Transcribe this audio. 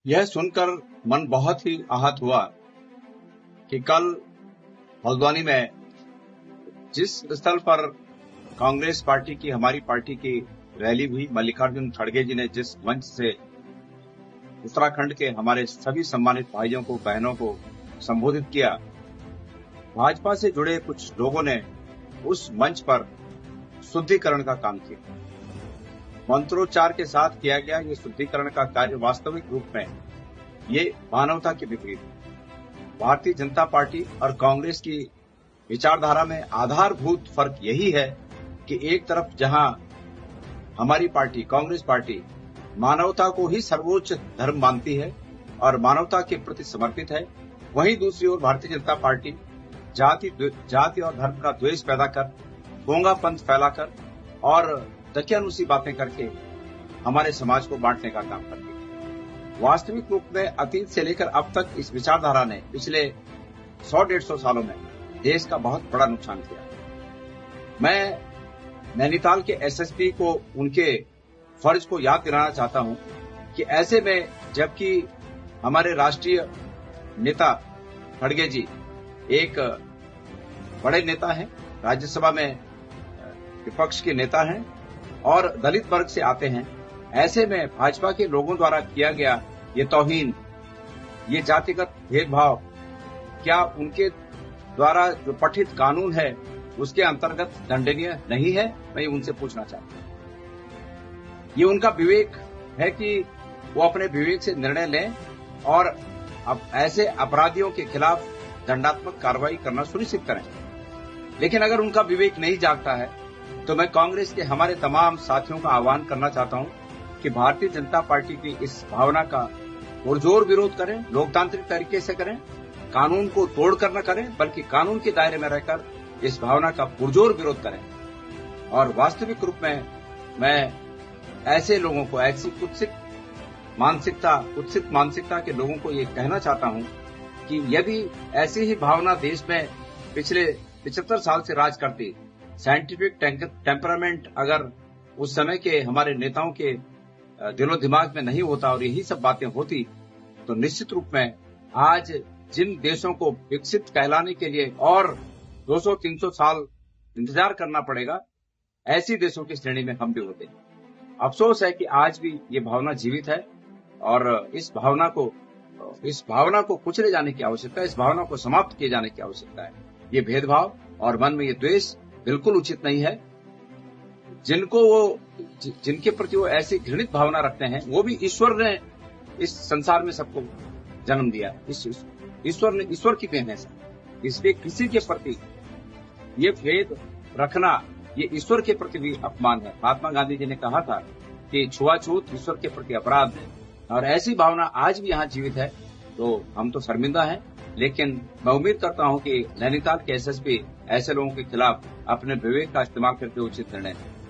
यह सुनकर मन बहुत ही आहत हुआ कि कल हल्द्वानी में जिस स्थल पर कांग्रेस पार्टी की, हमारी पार्टी की रैली हुई, मल्लिकार्जुन खड़गे जी ने जिस मंच से उत्तराखंड के हमारे सभी सम्मानित भाइयों को, बहनों को संबोधित किया, भाजपा से जुड़े कुछ लोगों ने उस मंच पर शुद्धिकरण का काम किया। मंत्रोच्चार के साथ किया गया ये शुद्धिकरण का कार्य वास्तविक रूप में ये मानवता के विपरीत है। भारतीय जनता पार्टी और कांग्रेस की विचारधारा में आधारभूत फर्क यही है कि एक तरफ जहां हमारी पार्टी, कांग्रेस पार्टी, मानवता को ही सर्वोच्च धर्म मानती है और मानवता के प्रति समर्पित है, वहीं दूसरी ओर भारतीय जनता पार्टी जाति और धर्म का द्वेष पैदा कर, गोंगापंथ फैलाकर और दकियानुसी बातें करके हमारे समाज को बांटने का काम करती है। वास्तविक रूप में अतीत से लेकर अब तक इस विचारधारा ने पिछले 100-150 सालों में देश का बहुत बड़ा नुकसान किया। मैं नैनीताल के एसएसपी को उनके फर्ज को याद दिलाना चाहता हूं कि ऐसे में जबकि हमारे राष्ट्रीय नेता खड़गे जी एक बड़े नेता हैं, राज्यसभा में विपक्ष के नेता हैं और दलित वर्ग से आते हैं, ऐसे में भाजपा के लोगों द्वारा किया गया ये तौहीन, ये जातिगत भेदभाव, क्या उनके द्वारा जो पठित कानून है उसके अंतर्गत दंडनीय नहीं है? मैं उनसे पूछना चाहता हूं। ये उनका विवेक है कि वो अपने विवेक से निर्णय लें और अब ऐसे अपराधियों के खिलाफ दंडात्मक कार्रवाई करना सुनिश्चित करें। लेकिन अगर उनका विवेक नहीं जागता है तो मैं कांग्रेस के हमारे तमाम साथियों का आह्वान करना चाहता हूं कि भारतीय जनता पार्टी की इस भावना का पुरजोर विरोध करें, लोकतांत्रिक तरीके से करें, कानून को तोड़कर न करें बल्कि कानून के दायरे में रहकर इस भावना का पुरजोर विरोध करें। और वास्तविक रूप में मैं ऐसे लोगों को, ऐसी कुत्सित मानसिकता के लोगों को ये कहना चाहता हूं कि यदि ऐसी ही भावना देश में पिछले 75 साल से राज करती, साइंटिफिक टेम्परामेंट अगर उस समय के हमारे नेताओं के दिलो दिमाग में नहीं होता और यही सब बातें होती, तो निश्चित रूप में आज जिन देशों को विकसित कहलाने के लिए और 200-300 साल इंतजार करना पड़ेगा, ऐसी देशों की श्रेणी में हम भी होते हैं। अफसोस है कि आज भी ये भावना जीवित है और इस भावना को कुचले जाने की आवश्यकता है, इस भावना को समाप्त किए जाने की आवश्यकता है। ये भेदभाव और मन में ये द्वेष बिल्कुल उचित नहीं है। जिनके प्रति वो ऐसी घृणित भावना रखते हैं, वो भी ईश्वर ने इस संसार में सबको जन्म दिया, ईश्वर की देन है। इसलिए किसी के प्रति ये भेद रखना ये ईश्वर के प्रति भी अपमान है। महात्मा गांधी जी ने कहा था कि छुआछूत ईश्वर के प्रति अपराध है और ऐसी भावना आज भी यहाँ जीवित है, तो हम तो शर्मिंदा हैं। लेकिन मैं उम्मीद करता हूं कि नैनीताल के एसएसपी ऐसे लोगों के खिलाफ अपने विवेक का इस्तेमाल करके उचित निर्णय लें।